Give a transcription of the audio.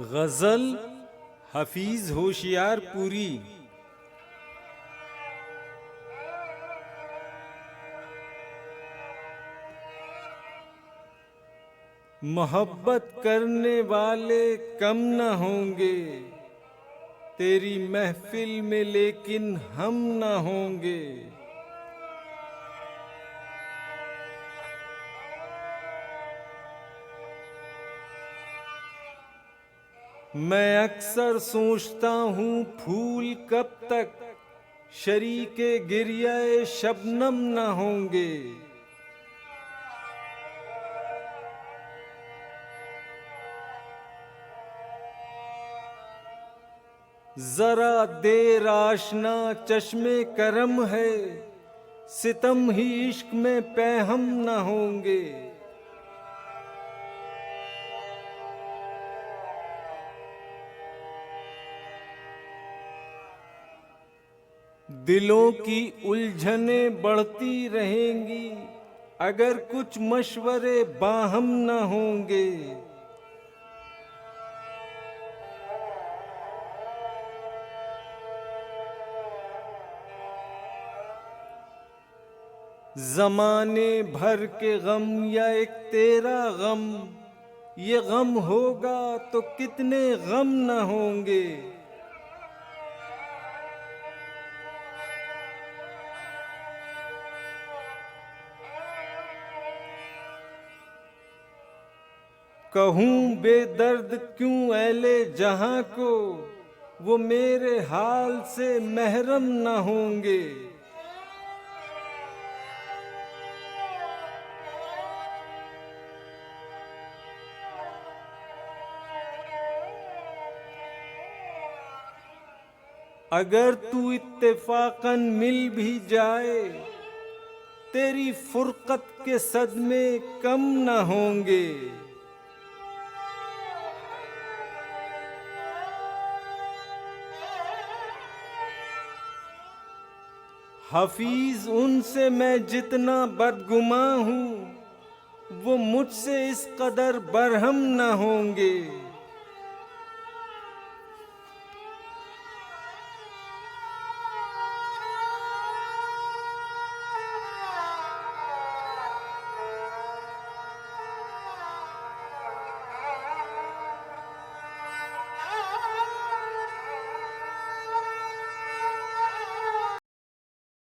गज़ल हफीज होशियारपुरी। मोहब्बत करने वाले कम न होंगे तेरी महफिल में, लेकिन हम न होंगे। मैं अक्सर सोचता हूँ फूल कब तक शरीके गिरियाए शबनम न होंगे। जरा देर आशना चश्मे करम है, सितम ही इश्क में पैहम न होंगे। दिलों की उलझनें बढ़ती रहेंगी अगर कुछ मशवरे बाहम न होंगे। ज़माने भर के गम या एक तेरा गम, ये गम होगा तो कितने गम न होंगे। कहूँ बेदर्द क्यों ऐले जहां को, वो मेरे हाल से महरम न होंगे। अगर तू इत्तेफाकन मिल भी जाए, तेरी फुरकत के सदमे कम न होंगे। हफीज उनसे मैं जितना बदगुमां हूँ, वो मुझसे इस कदर बरहम न होंगे।